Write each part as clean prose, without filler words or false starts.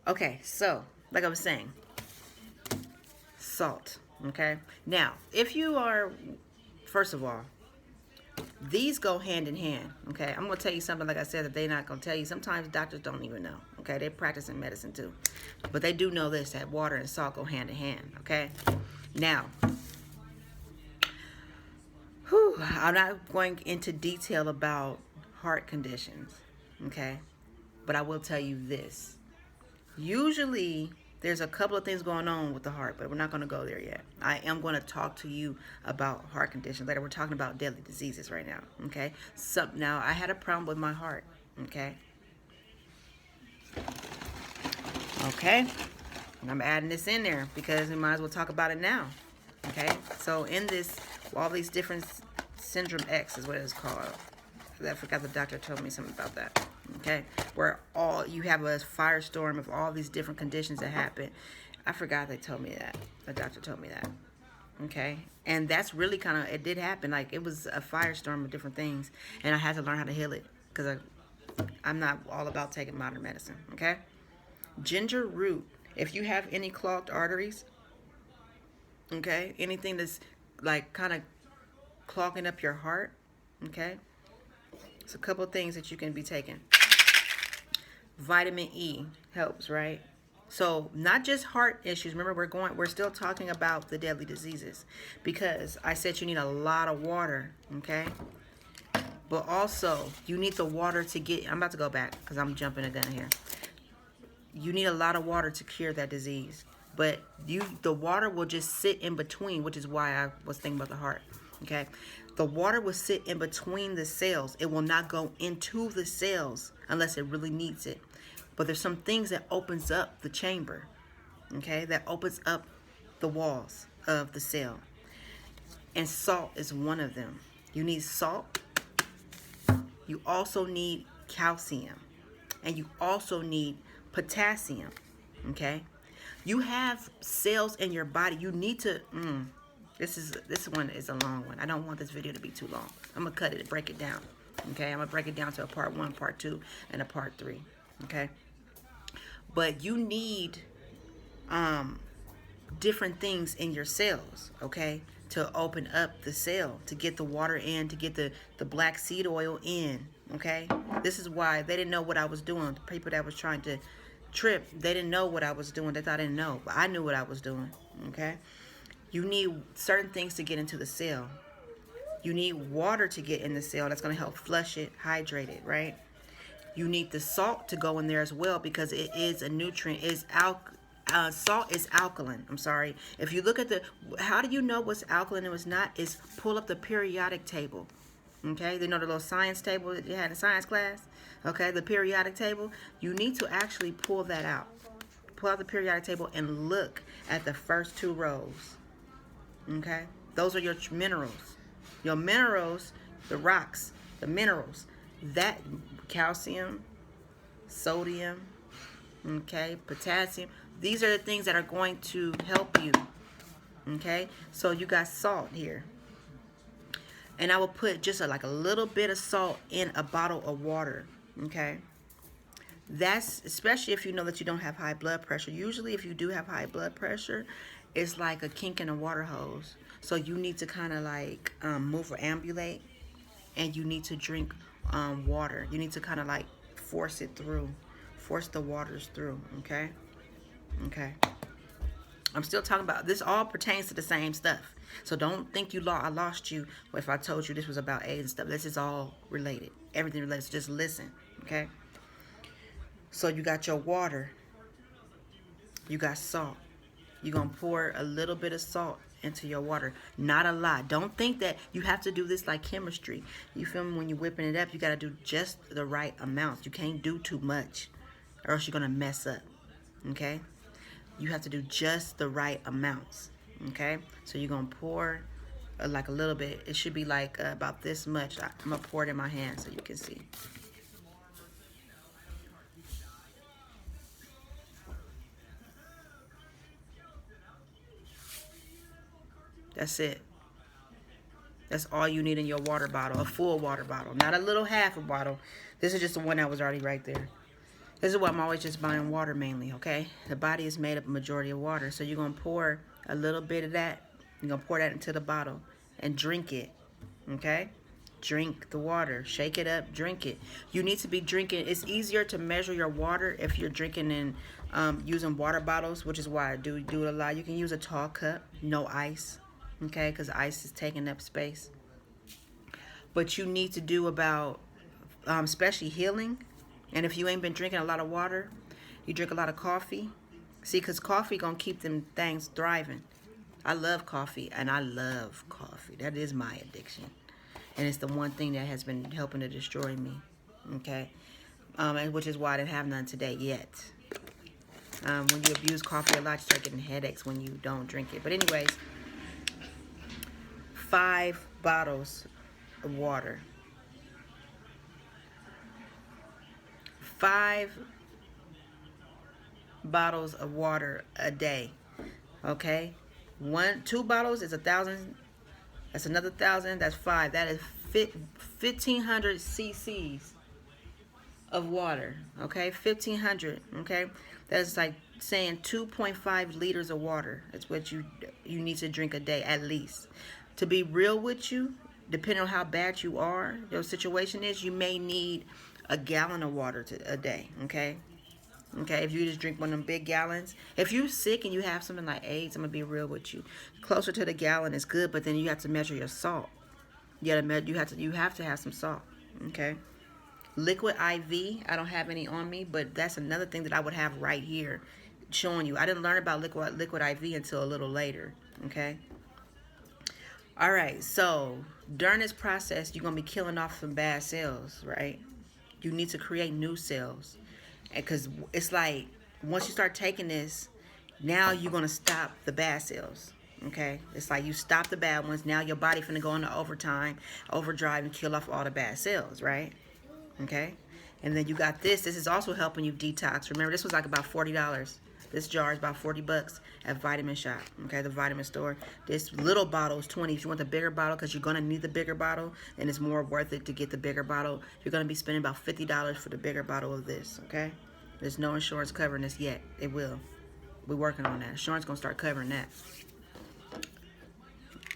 Okay, so like I was saying, salt. Okay, now if you are, first of all, these go hand in hand. Okay, I'm gonna tell you something. Like I said, that they're not gonna tell you. Sometimes doctors don't even know. Okay, they practice in medicine too, but they do know this: that water and salt go hand in hand. Okay, now, I'm not going into detail about heart conditions. Okay, but I will tell you this: usually there's a couple of things going on with the heart, but we're not going to go there yet. I am going to talk to you about heart conditions later. We're talking about deadly diseases right now. Okay, so now I had a problem with my heart. Okay, okay, and I'm adding this in there because we might as well talk about it now. Okay, so in this, all these different syndrome X is what it's called. I forgot the doctor told me something about that. Okay, where all you have a firestorm of all these different conditions that happen. I forgot they told me that. The doctor told me that. Okay, and that's really kind of, it did happen. Like, it was a firestorm of different things, and I had to learn how to heal it because I'm not all about taking modern medicine. Okay, ginger root. If you have any clogged arteries, okay, anything that's like kind of clogging up your heart, okay, it's a couple of things that you can be taking. Vitamin E helps, right? So not just heart issues. Remember, we're still talking about the deadly diseases because I said you need a lot of water, okay? But also you need the water to get. I'm about to go back because I'm jumping the gun here. You need a lot of water to cure that disease, but the water will just sit in between, which is why I was thinking about the heart. Okay, the water will sit in between the cells. It will not go into the cells unless it really needs it. But there's some things that opens up the chamber, okay, that opens up the walls of the cell, and salt is one of them. You need salt. You also need calcium, and you also need potassium. Okay, you have cells in your body. You need to. This one is a long one. I don't want this video to be too long. I'm gonna cut it and break it down. Okay, I'm gonna break it down to a part 1, part 2, and a part 3. Okay, but you need different things in your cells. Okay, to open up the cell, to get the water in, to get the black seed oil in. Okay, this is why they didn't know what I was doing. The people that was trying to trip, they didn't know what I was doing. They thought I didn't know, but I knew what I was doing. Okay, you need certain things to get into the cell. You need water to get in the cell. That's going to help flush it, hydrate it, right? You need the salt to go in there as well because it is a nutrient. Salt is alkaline. I'm sorry. If you look at how do you know what's alkaline and what's not? Is pull up the periodic table. Okay, they know the little science table that you had in science class. Okay, the periodic table. You need to actually pull that out. Pull out the periodic table and look at the first 2 rows. Okay, those are your minerals. Your minerals, the rocks, the minerals, that calcium, sodium, okay, potassium. These are the things that are going to help you. Okay, so you got salt here. And I will put just like a little bit of salt in a bottle of water. Okay, that's especially if you know that you don't have high blood pressure. Usually if you do have high blood pressure, it's like a kink in a water hose. So you need to kind of like move or ambulate, and you need to drink water. You need to kind of like force it through, force the waters through. Okay, okay. I'm still talking about this. All pertains to the same stuff. So don't think I lost you if I told you this was about AIDS and stuff. This is all related. Everything related. So just listen. Okay. So you got your water. You got salt. You're going to pour a little bit of salt into your water. Not a lot. Don't think that you have to do this like chemistry. You feel me? When you're whipping it up, you got to do just the right amounts. You can't do too much or else you're going to mess up. Okay? You have to do just the right amounts. Okay? So you're going to pour like a little bit. It should be like about this much. I'm going to pour it in my hand so you can see. That's it. That's all you need in your water bottle, a full water bottle, not a little half a bottle. This is just the one that was already right there. This is why I'm always just buying water mainly, okay? The body is made up a majority of water. So you're going to pour a little bit of that. You're going to pour that into the bottle and drink it, okay? Drink the water. Shake it up. Drink it. You need to be drinking. It's easier to measure your water if you're drinking in using water bottles, which is why I do it a lot. You can use a tall cup, no ice, okay? Because ice is taking up space. But you need to do about, especially healing. And if you ain't been drinking a lot of water, you drink a lot of coffee. See, because coffee going to keep them things thriving. I love coffee, and I love coffee. That is my addiction. And it's the one thing that has been helping to destroy me. Okay? And which is why I didn't have none today yet. When you abuse coffee a lot, you start getting headaches when you don't drink it. But anyways, 5 bottles of water. 5 bottles of water a day. Okay? 2 bottles is 1,000. That's another 1,000. That's 5. That is 1,500 cc's of water. Okay? 1,500. Okay? That's like saying 2.5 liters of water. That's what you need to drink a day at least. To be real with you, depending on how bad you are, your situation is, you may need a gallon of water a day, okay? Okay, if you just drink one of them big gallons. If you're sick and you have something like AIDS, I'm going to be real with you. Closer to the gallon is good, but then you have to measure your salt. You have to have some salt, okay? Liquid IV, I don't have any on me, but that's another thing that I would have right here showing you. I didn't learn about liquid IV until a little later, okay? All right, so during this process, you're going to be killing off some bad cells, right? You need to create new cells. Because it's like, once you start taking this, now you're going to stop the bad cells, okay? It's like you stop the bad ones. Now your body finna go into overdrive, and kill off all the bad cells, right? Okay? And then you got this. This is also helping you detox. Remember, this was like about $40. This jar is about 40 bucks at Vitamin Shop, okay, the vitamin store. This little bottle is 20. If you want the bigger bottle, because you're going to need the bigger bottle, and it's more worth it to get the bigger bottle, you're going to be spending about $50 for the bigger bottle of this, okay? There's no insurance covering this yet. It will. We're working on that. Insurance going to start covering that.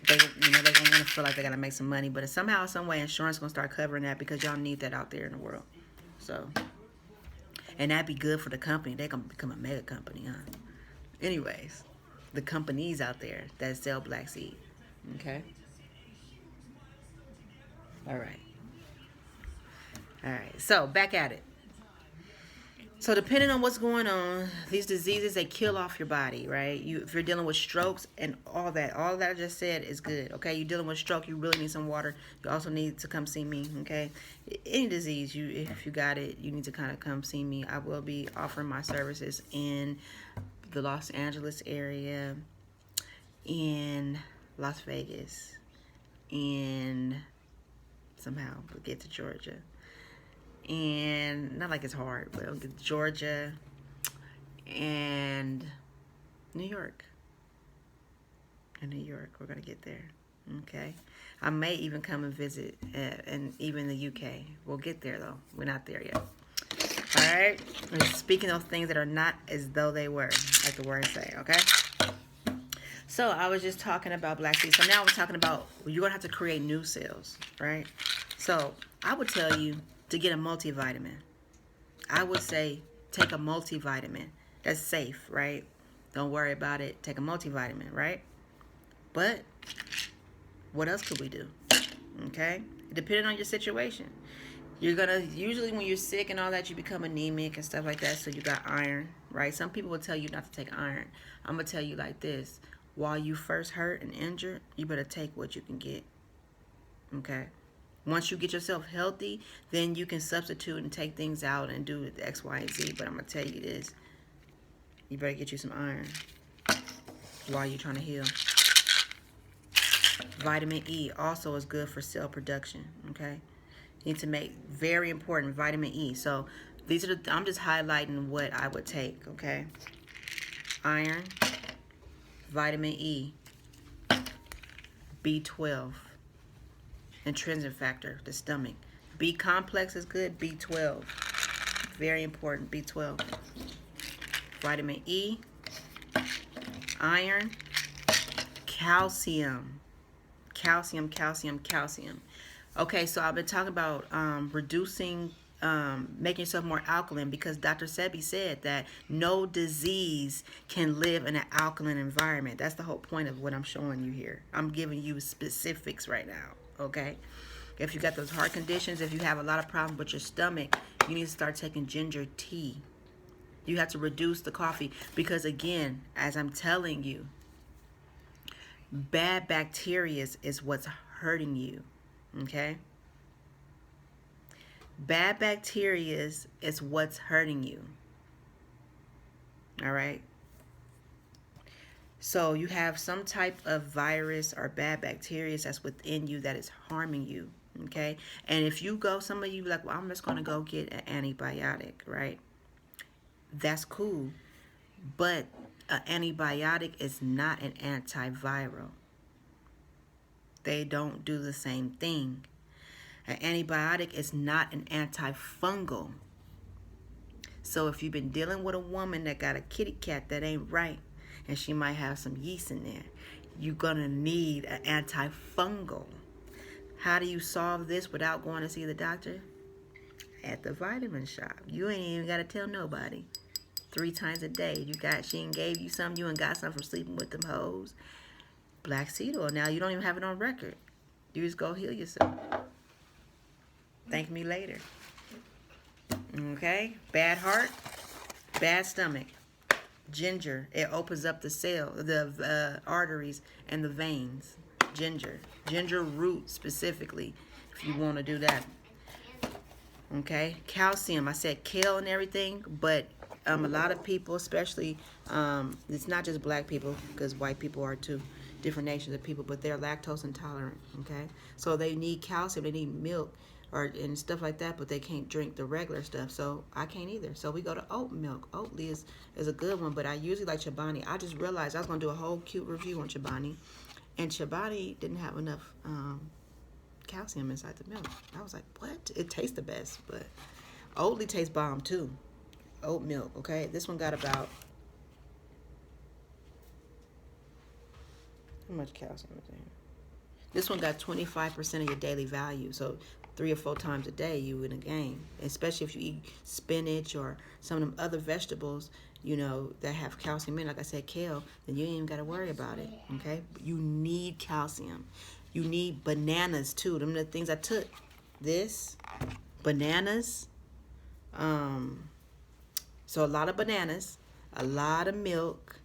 They're going to feel like they got to make some money, but somehow, some way, insurance going to start covering that because y'all need that out there in the world. So... and that'd be good for the company. They're going to become a mega company, huh? Anyways, the companies out there that sell black seed. Okay? All right. All right. So, back at it. So, depending on what's going on, these diseases, they kill off your body, right? If you're dealing with strokes and all that I just said is good, okay? You're dealing with stroke, you really need some water. You also need to come see me, okay? Any disease, if you got it, you need to kind of come see me. I will be offering my services in the Los Angeles area, in Las Vegas, and somehow we'll get to Georgia. And not like it's hard, but I'll get Georgia and New York. In New York, we're going to get there. Okay? I may even come and visit, and even the UK. We'll get there, though. We're not there yet. All right? And speaking of things that are not as though they were, like the words say, okay? So, I was just talking about black seed. So, now we're talking about, you're going to have to create new cells, right? So, I would tell you to get a multivitamin. I would say take a multivitamin. That's safe, right? Don't worry about it. Take a multivitamin, right? But what else could we do? Okay? Depending on your situation. You're going to, usually when you're sick and all that, you become anemic and stuff like that, so you got iron, right? Some people will tell you not to take iron. I'm going to tell you like this. While you first hurt and injured, you better take what you can get. Okay? Once you get yourself healthy, then you can substitute and take things out and do the X, Y, and Z. But I'm going to tell you this. You better get you some iron while you're trying to heal. Vitamin E also is good for cell production, okay? You need to make, very important, vitamin E. So these are I'm just highlighting what I would take, okay? Iron, vitamin E, B12. Intrinsic factor, the stomach. B complex is good, B12. Very important. B12. Vitamin E, iron, calcium. Calcium, calcium, calcium. Okay, so I've been talking about reducing, making yourself more alkaline, because Dr. Sebi said that no disease can live in an alkaline environment. That's the whole point of what I'm showing you here. I'm giving you specifics right now, okay? If you got those heart conditions, if you have a lot of problems with your stomach, you need to start taking ginger tea. You have to reduce the coffee because, again, as I'm telling you, bad bacteria is what's hurting you, okay? Bad bacteria is what's hurting you, all right? So you have some type of virus or bad bacteria that's within you that is harming you, okay? And if you go, some of you like, well, I'm just going to go get an antibiotic, right? That's cool, but an antibiotic is not an antiviral. They don't do the same thing. An antibiotic is not an antifungal. So if you've been dealing with a woman that got a kitty cat that ain't right, and she might have some yeast in there, you're gonna need an antifungal. How do you solve this without going to see the doctor? At the vitamin shop. You ain't even gotta tell nobody. 3 times a day. She ain't gave you something, you ain't got something from sleeping with them hoes. Black seed oil. Now you don't even have it on record. You just go heal yourself. Thank me later. Okay? Bad heart, bad stomach. Ginger. It opens up the arteries and the veins. Ginger. Ginger root specifically, if you want to do that. Okay? Calcium. I said kale and everything, but a lot of people, especially, it's not just black people, because white people are too, different nations of people, but they're lactose intolerant, okay? So they need calcium, they need milk, and stuff like that, but they can't drink the regular stuff, so I can't either. So we go to oat milk. Oatly is a good one, but I usually like Chobani. I just realized I was going to do a whole cute review on Chobani, and Chobani didn't have enough calcium inside the milk. I was like, what? It tastes the best, but Oatly tastes bomb too. Oat milk, okay? This one got about, how much calcium is in here? This one got 25% of your daily value, so 3 or 4 times a day you in a game, especially if you eat spinach or some of them other vegetables, you know, that have calcium in, like I said, kale, then you ain't even got to worry about it, okay? You need calcium. You need bananas too. Them are the things I took. This, bananas, so a lot of bananas, a lot of milk,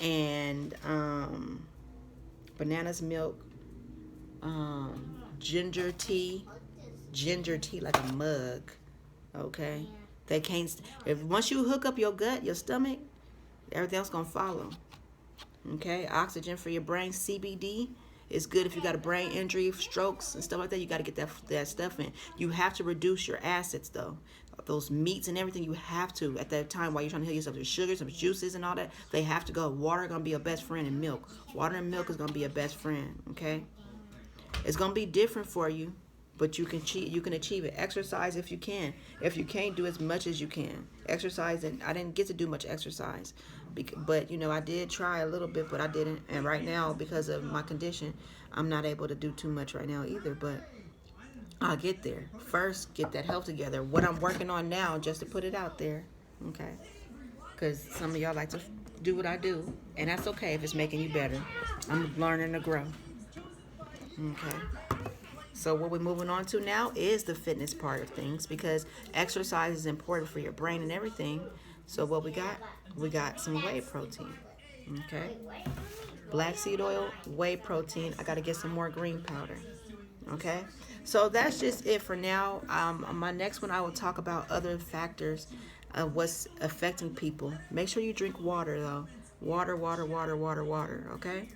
and bananas, milk, ginger tea like a mug, okay? They can't, once you hook up your gut, your stomach, everything else gonna follow, okay? Oxygen for your brain, CBD. It's good if you got a brain injury, strokes, and stuff like that. You got to get that stuff in. You have to reduce your acids, though. Those meats and everything, you have to, at that time, while you're trying to heal yourself, the sugars, some juices, and all that, they have to go. Water going to be your best friend, and milk. Water and milk is going to be your best friend, okay? It's going to be different for you, but you can achieve it. Exercise if you can. If you can't, do as much as you can. Exercise, and I didn't get to do much exercise, but you know, I did try a little bit, but I didn't. And right now, because of my condition, I'm not able to do too much right now either, but I'll get there. First, get that health together. What I'm working on now, just to put it out there, okay? Because some of y'all like to do what I do, and that's okay if it's making you better. I'm learning to grow, okay? So what we're moving on to now is the fitness part of things, because exercise is important for your brain and everything. So what we got? We got some whey protein, okay? Black seed oil, whey protein. I got to get some more green powder, okay? So that's just it for now. My next one, I will talk about other factors of what's affecting people. Make sure you drink water, though. Water, okay?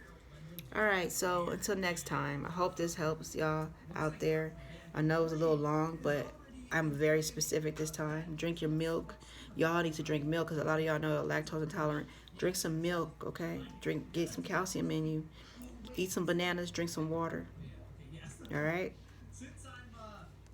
All right, so until next time, I hope this helps y'all out there. I know it's a little long, but I'm very specific this time. Drink your milk. Y'all need to drink milk, because a lot of y'all know are lactose intolerant. Drink some milk, okay? Get some calcium in you. Eat some bananas, drink some water. All right?